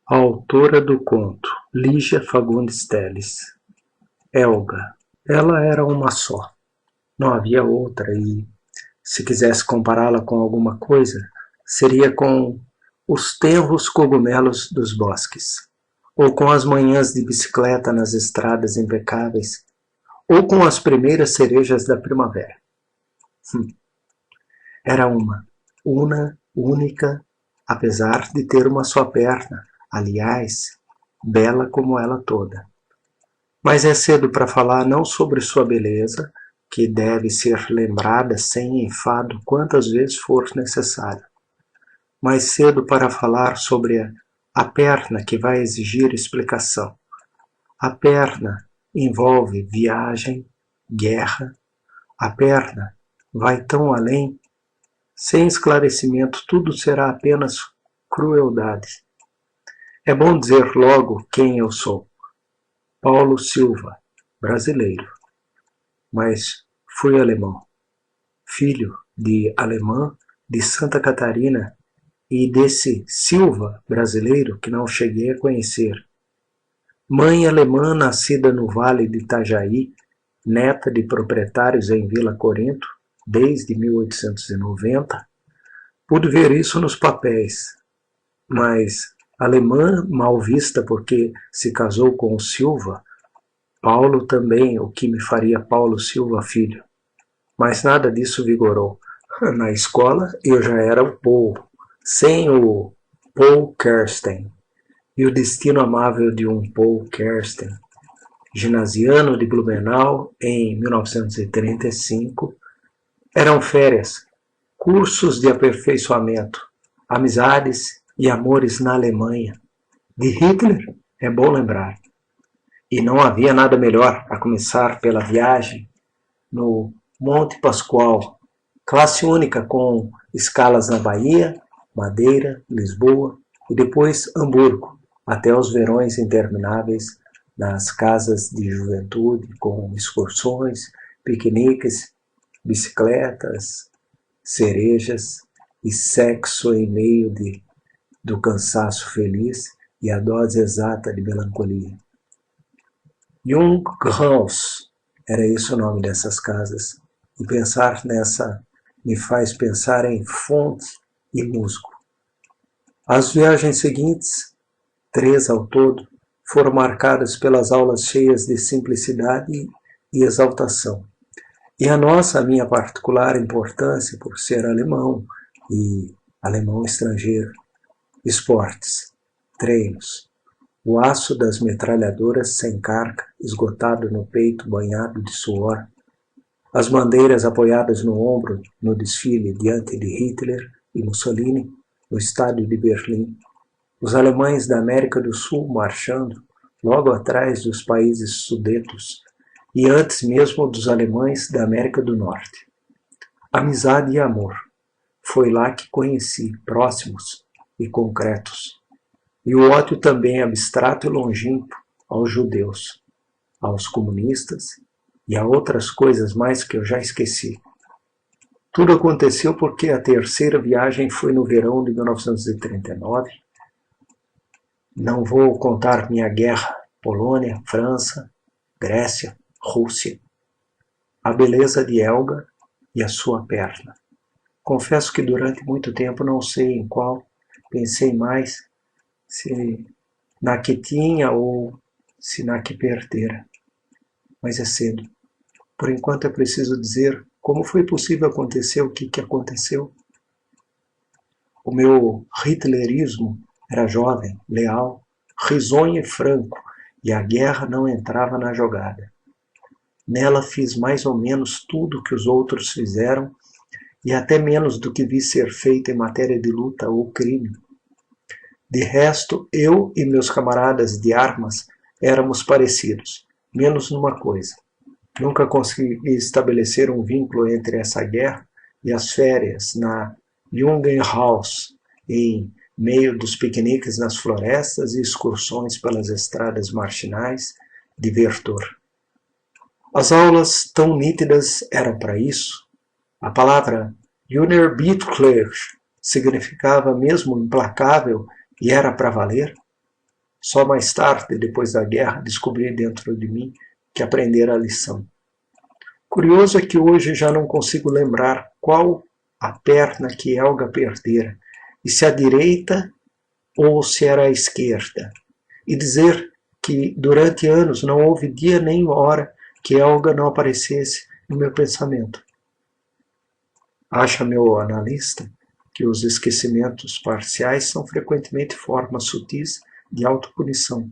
A autora do conto, Lígia Fagundes Telles. Helga. Ela era uma só. Não havia outra e, se quisesse compará-la com alguma coisa, seria com os tenros cogumelos dos bosques, ou com as manhãs de bicicleta nas estradas impecáveis, ou com as primeiras cerejas da primavera. Era única, apesar de ter uma só perna, aliás, bela como ela toda. Mas é cedo para falar não sobre sua beleza, que deve ser lembrada sem enfado quantas vezes for necessário, mas cedo para falar sobre a perna que vai exigir explicação. A perna envolve viagem, guerra. A perna vai tão além. Sem esclarecimento, tudo será apenas crueldade. É bom dizer logo quem eu sou. Paulo Silva, brasileiro. Mas fui alemão. Filho de alemã de Santa Catarina e desse Silva brasileiro que não cheguei a conhecer. Mãe alemã nascida no Vale de Itajaí, neta de proprietários em Vila Corinto, desde 1890, pude ver isso nos papéis, mas alemã mal vista porque se casou com o Silva, Paulo também, o que me faria Paulo Silva filho. Mas nada disso vigorou. Na escola eu já era o Paul, sem o Paul Kersten, e o destino amável de um Paul Kersten, ginasiano de Blumenau em 1935, eram férias, cursos de aperfeiçoamento, amizades e amores na Alemanha. De Hitler é bom lembrar. E não havia nada melhor, a começar pela viagem no Monte Pascoal, classe única com escalas na Bahia, Madeira, Lisboa e depois Hamburgo, até os verões intermináveis nas casas de juventude com excursões, piqueniques, bicicletas, cerejas e sexo em meio do cansaço feliz e a dose exata de melancolia. Junghaus era esse o nome dessas casas, e pensar nessa me faz pensar em fonte e musgo. As viagens seguintes, 3 ao todo, foram marcadas pelas aulas cheias de simplicidade e exaltação. E a minha particular importância por ser alemão e alemão estrangeiro. Esportes, treinos, o aço das metralhadoras sem carga, esgotado no peito banhado de suor, as bandeiras apoiadas no ombro no desfile diante de Hitler e Mussolini no estádio de Berlim, os alemães da América do Sul marchando logo atrás dos países sudetos e antes mesmo dos alemães da América do Norte. Amizade e amor. Foi lá que conheci, próximos e concretos. E o ódio também abstrato e longínquo aos judeus, aos comunistas e a outras coisas mais que eu já esqueci. Tudo aconteceu porque a terceira viagem foi no verão de 1939. Não vou contar minha guerra, Polônia, França, Grécia, Rússia. A beleza de Helga e a sua perna. Confesso que durante muito tempo não sei em qual, pensei mais se na que tinha ou se na que perdera. Mas é cedo. Por enquanto é preciso dizer como foi possível acontecer o que aconteceu. O meu hitlerismo era jovem, leal, risonho e franco, e a guerra não entrava na jogada. Nela fiz mais ou menos tudo o que os outros fizeram e até menos do que vi ser feito em matéria de luta ou crime. De resto, eu e meus camaradas de armas éramos parecidos, menos numa coisa. Nunca consegui estabelecer um vínculo entre essa guerra e as férias na Junghaus, em meio dos piqueniques nas florestas e excursões pelas estradas marginais de Vertor. As aulas tão nítidas eram para isso. A palavra Unerbittlich significava mesmo implacável e era para valer. Só mais tarde, depois da guerra, descobri dentro de mim que aprendera a lição. Curioso é que hoje já não consigo lembrar qual a perna que Helga perdera, e se a direita ou se era a esquerda. E dizer que durante anos não houve dia nem hora que Helga não aparecesse no meu pensamento. Acha meu analista que os esquecimentos parciais são frequentemente formas sutis de autopunição.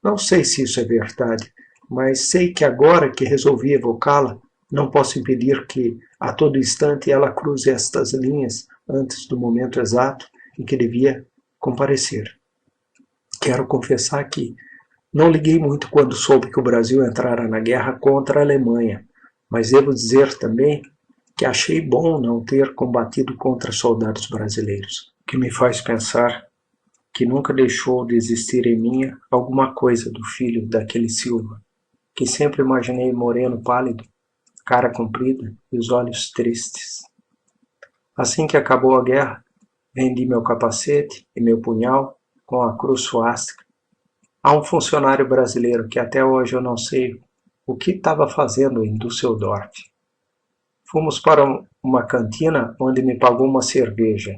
Não sei se isso é verdade, mas sei que agora que resolvi evocá-la, não posso impedir que, a todo instante, ela cruze estas linhas antes do momento exato em que devia comparecer. Quero confessar que não liguei muito quando soube que o Brasil entrara na guerra contra a Alemanha, mas devo dizer também que achei bom não ter combatido contra soldados brasileiros, que me faz pensar que nunca deixou de existir em mim alguma coisa do filho daquele Silva, que sempre imaginei moreno pálido, cara comprida e os olhos tristes. Assim que acabou a guerra, vendi meu capacete e meu punhal com a cruz suástica a um funcionário brasileiro que até hoje eu não sei o que estava fazendo em Düsseldorf. Fomos para uma cantina onde me pagou uma cerveja,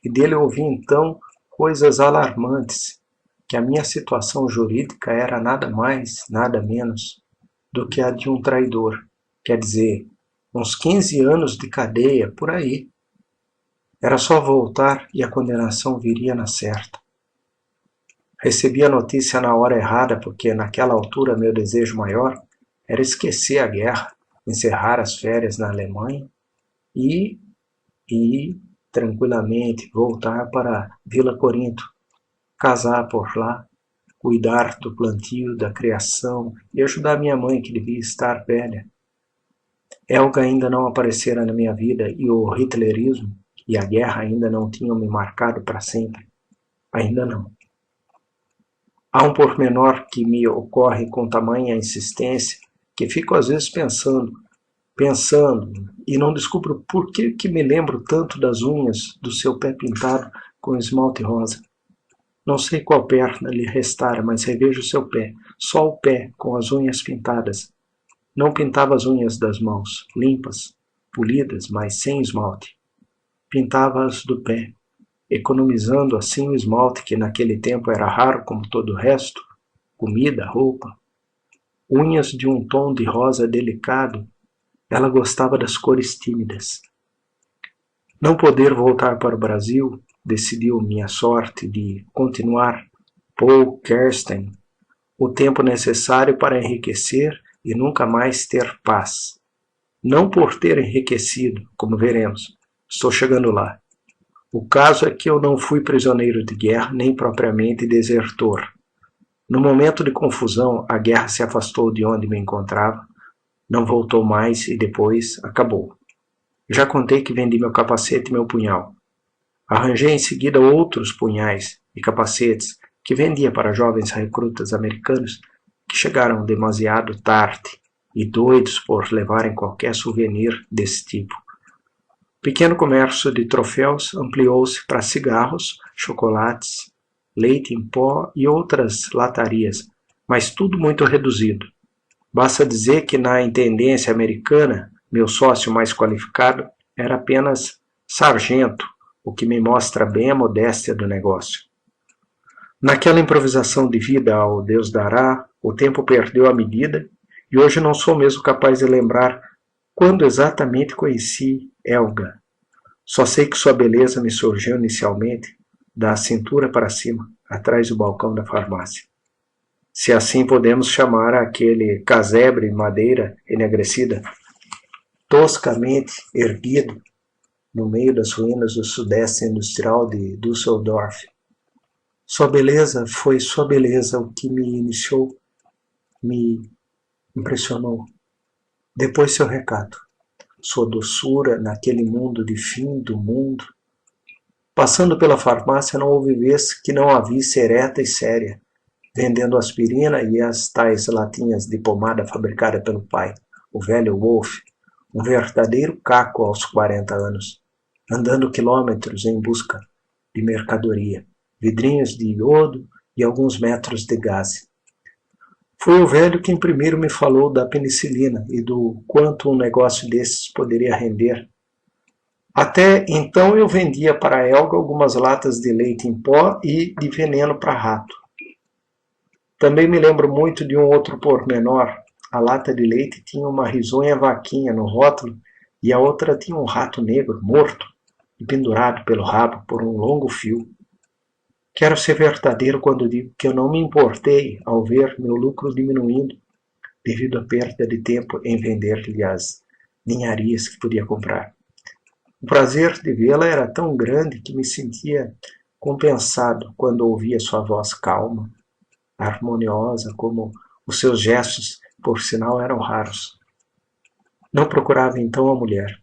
e dele ouvi então coisas alarmantes, que a minha situação jurídica era nada mais, nada menos do que a de um traidor, quer dizer, uns 15 anos de cadeia, por aí. Era só voltar e a condenação viria na certa. Recebi a notícia na hora errada, porque naquela altura meu desejo maior era esquecer a guerra, encerrar as férias na Alemanha e tranquilamente voltar para Vila Corinto, casar por lá, cuidar do plantio, da criação e ajudar minha mãe, que devia estar velha. Helga ainda não aparecera na minha vida e o hitlerismo e a guerra ainda não tinham me marcado para sempre. Ainda não. Há um pormenor que me ocorre com tamanha insistência que fico às vezes pensando, e não descubro por que me lembro tanto das unhas do seu pé pintado com esmalte rosa. Não sei qual perna lhe restara, mas revejo seu pé, só o pé com as unhas pintadas. Não pintava as unhas das mãos, limpas, polidas, mas sem esmalte. Pintava-as do pé, economizando assim o esmalte que naquele tempo era raro como todo o resto, comida, roupa. Unhas de um tom de rosa delicado, ela gostava das cores tímidas. Não poder voltar para o Brasil decidiu minha sorte de continuar Paul Kersten o tempo necessário para enriquecer e nunca mais ter paz. Não por ter enriquecido, como veremos, estou chegando lá. O caso é que eu não fui prisioneiro de guerra, nem propriamente desertor. No momento de confusão, a guerra se afastou de onde me encontrava, não voltou mais e depois acabou. Já contei que vendi meu capacete e meu punhal. Arranjei em seguida outros punhais e capacetes que vendia para jovens recrutas americanos que chegaram demasiado tarde e doidos por levarem qualquer souvenir desse tipo. O pequeno comércio de troféus ampliou-se para cigarros, chocolates, leite em pó e outras latarias, mas tudo muito reduzido. Basta dizer que na intendência americana, meu sócio mais qualificado era apenas sargento, o que me mostra bem a modéstia do negócio. Naquela improvisação de vida ao Deus dará, o tempo perdeu a medida e hoje não sou mesmo capaz de lembrar quando exatamente conheci Helga. Só sei que sua beleza me surgiu inicialmente da cintura para cima, atrás do balcão da farmácia. Se assim podemos chamar aquele casebre de madeira enegrecida, toscamente erguido no meio das ruínas do sudeste industrial de Düsseldorf. Sua beleza foi sua beleza o que me iniciou, me impressionou. Depois seu recado, sua doçura naquele mundo de fim do mundo. Passando pela farmácia não houve vez que não a visse ereta e séria, vendendo aspirina e as tais latinhas de pomada fabricada pelo pai, o velho Wolf, um verdadeiro caco aos 40 anos, andando quilômetros em busca de mercadoria, vidrinhos de iodo e alguns metros de gás. Foi o velho quem primeiro me falou da penicilina e do quanto um negócio desses poderia render. Até então eu vendia para a Helga algumas latas de leite em pó e de veneno para rato. Também me lembro muito de um outro pormenor. A lata de leite tinha uma risonha vaquinha no rótulo e a outra tinha um rato negro morto e pendurado pelo rabo por um longo fio. Quero ser verdadeiro quando digo que eu não me importei ao ver meu lucro diminuindo devido à perda de tempo em vender-lhe as ninharias que podia comprar. O prazer de vê-la era tão grande que me sentia compensado quando ouvia sua voz calma, harmoniosa, como os seus gestos, por sinal, eram raros. Não procurava então a mulher.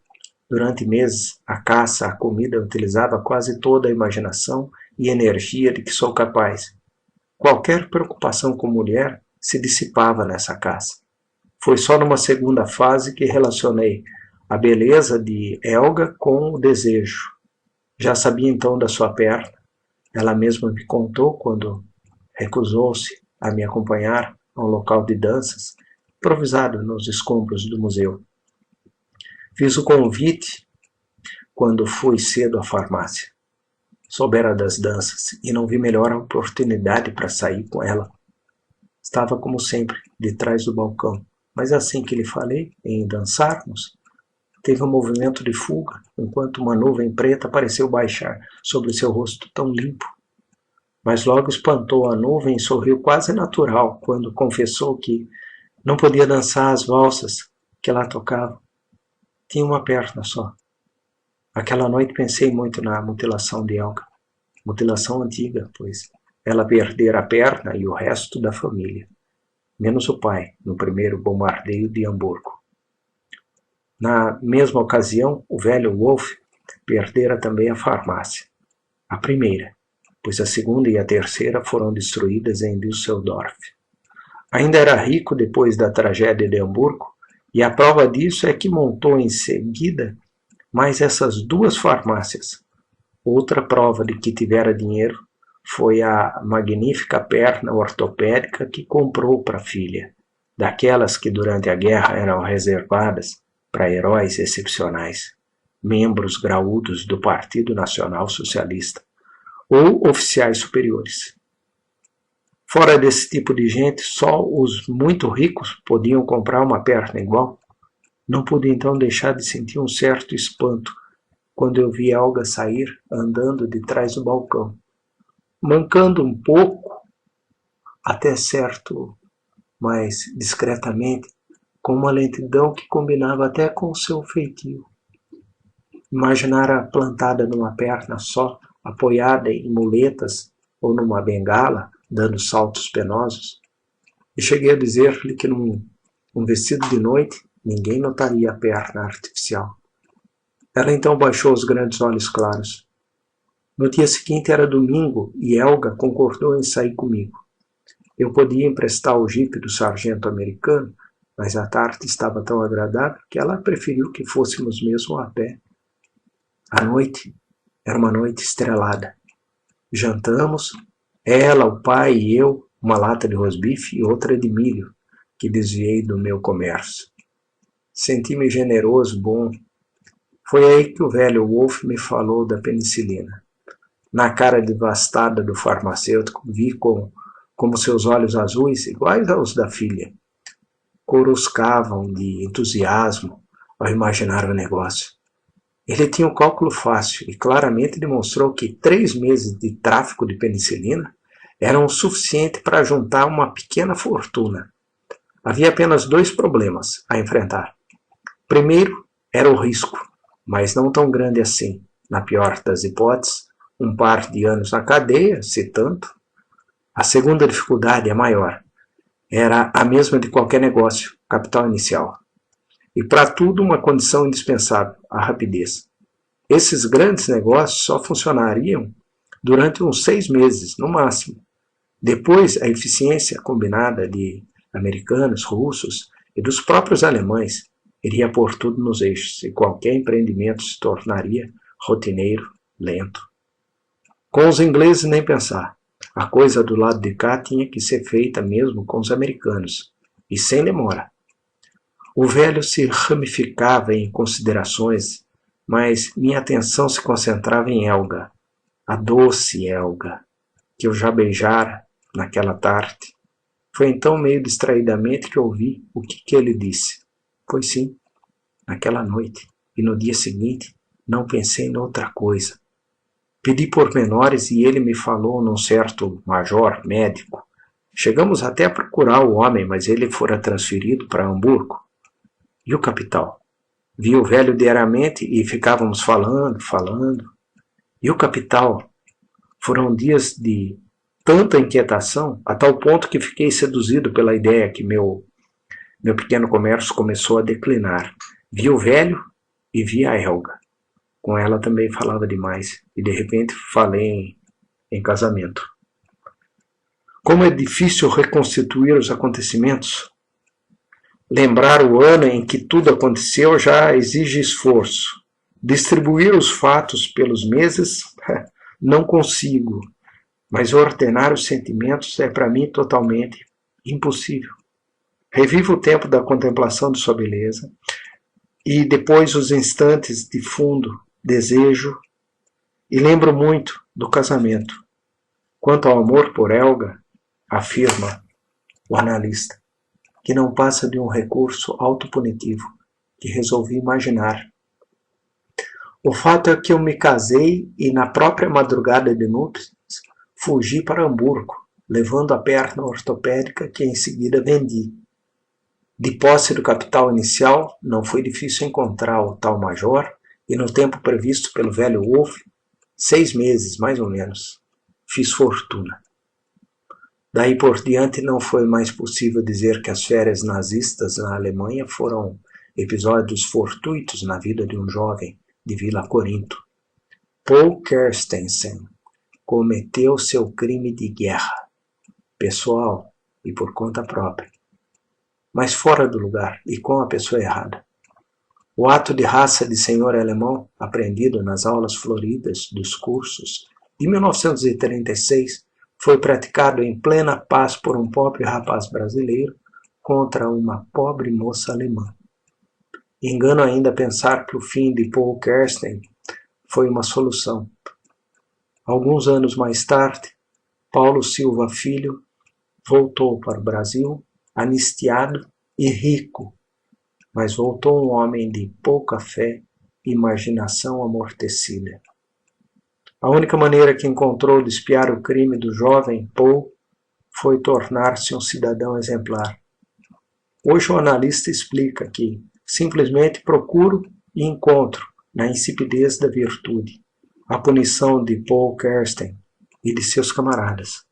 Durante meses, a caça, a comida utilizava quase toda a imaginação e energia de que sou capaz. Qualquer preocupação com mulher se dissipava nessa caça. Foi só numa segunda fase que relacionei a beleza de Helga com o desejo. Já sabia então da sua perna. Ela mesma me contou quando recusou-se a me acompanhar a um local de danças, improvisado nos escombros do museu. Fiz o convite quando fui cedo à farmácia. Soubera das danças e não vi melhor oportunidade para sair com ela. Estava, como sempre, de trás do balcão, mas assim que lhe falei em dançarmos, teve um movimento de fuga, enquanto uma nuvem preta pareceu baixar sobre seu rosto tão limpo. Mas logo espantou a nuvem e sorriu quase natural quando confessou que não podia dançar as valsas que lá tocava. Tinha uma perna só. Aquela noite pensei muito na mutilação de Helga. Mutilação antiga, pois ela perdera a perna e o resto da família, menos o pai, no primeiro bombardeio de Hamburgo. Na mesma ocasião, o velho Wolf perdera também a farmácia. A primeira, pois a segunda e a terceira foram destruídas em Düsseldorf. Ainda era rico depois da tragédia de Hamburgo, e a prova disso é que montou em seguida mais essas duas farmácias. Outra prova de que tivera dinheiro foi a magnífica perna ortopédica que comprou para a filha, daquelas que durante a guerra eram reservadas para heróis excepcionais, membros graúdos do Partido Nacional Socialista, ou oficiais superiores. Fora desse tipo de gente, só os muito ricos podiam comprar uma perna igual. Não pude então deixar de sentir um certo espanto quando eu vi Helga sair andando de trás do balcão, mancando um pouco, até certo, mas discretamente, com uma lentidão que combinava até com o seu feitio. Imaginara plantada numa perna só, apoiada em muletas ou numa bengala, dando saltos penosos, e cheguei a dizer-lhe que num vestido de noite ninguém notaria a perna artificial. Ela então baixou os grandes olhos claros. No dia seguinte era domingo e Helga concordou em sair comigo. Eu podia emprestar o jipe do sargento americano, mas a tarde estava tão agradável que ela preferiu que fôssemos mesmo a pé. A noite era uma noite estrelada. Jantamos, ela, o pai e eu, uma lata de rosbife e outra de milho, que desviei do meu comércio. Senti-me generoso, bom. Foi aí que o velho Wolf me falou da penicilina. Na cara devastada do farmacêutico, vi como seus olhos azuis, iguais aos da filha, coruscavam de entusiasmo ao imaginar o negócio. Ele tinha um cálculo fácil e claramente demonstrou que 3 meses de tráfico de penicilina eram o suficiente para juntar uma pequena fortuna. Havia apenas 2 problemas a enfrentar. Primeiro era o risco, mas não tão grande assim. Na pior das hipóteses, um par de anos na cadeia, se tanto. A segunda dificuldade é maior. Era a mesma de qualquer negócio, capital inicial. E para tudo uma condição indispensável, a rapidez. Esses grandes negócios só funcionariam durante uns 6 meses, no máximo. Depois, a eficiência combinada de americanos, russos e dos próprios alemães iria pôr tudo nos eixos e qualquer empreendimento se tornaria rotineiro, lento. Com os ingleses nem pensar. A coisa do lado de cá tinha que ser feita mesmo com os americanos, e sem demora. O velho se ramificava em considerações, mas minha atenção se concentrava em Helga, a doce Helga, que eu já beijara naquela tarde. Foi então meio distraidamente que ouvi o que ele disse. Pois sim, naquela noite e no dia seguinte não pensei em outra coisa. Pedi pormenores e ele me falou num certo major médico. Chegamos até a procurar o homem, mas ele fora transferido para Hamburgo. E o capital? Vi o velho diariamente e ficávamos falando. E o capital? Foram dias de tanta inquietação, a tal ponto que fiquei seduzido pela ideia que meu pequeno comércio começou a declinar. Vi o velho e vi a Helga. Com ela também falava demais, e de repente falei em casamento. Como é difícil reconstituir os acontecimentos. Lembrar o ano em que tudo aconteceu já exige esforço. Distribuir os fatos pelos meses, não consigo. Mas ordenar os sentimentos é para mim totalmente impossível. Revivo o tempo da contemplação de sua beleza e depois os instantes de fundo desejo e lembro muito do casamento. Quanto ao amor por Helga, afirma o analista, que não passa de um recurso autopunitivo que resolvi imaginar. O fato é que eu me casei e na própria madrugada de núpcias fugi para Hamburgo, levando a perna ortopédica que em seguida vendi. De posse do capital inicial, não foi difícil encontrar o tal major e no tempo previsto pelo velho Wolff, 6 meses, mais ou menos, fiz fortuna. Daí por diante não foi mais possível dizer que as férias nazistas na Alemanha foram episódios fortuitos na vida de um jovem de Vila Corinto. Paul Kerstensen cometeu seu crime de guerra, pessoal e por conta própria, mas fora do lugar e com a pessoa errada. O ato de raça de senhor alemão, aprendido nas aulas floridas dos cursos de 1936, foi praticado em plena paz por um pobre rapaz brasileiro contra uma pobre moça alemã. Engano ainda pensar que o fim de Paul Kersten foi uma solução. Alguns anos mais tarde, Paulo Silva Filho voltou para o Brasil, anistiado e rico, mas voltou um homem de pouca fé e imaginação amortecida. A única maneira que encontrou de espiar o crime do jovem Paul foi tornar-se um cidadão exemplar. Hoje o analista explica que simplesmente procuro e encontro na insipidez da virtude a punição de Paul Kersten e de seus camaradas.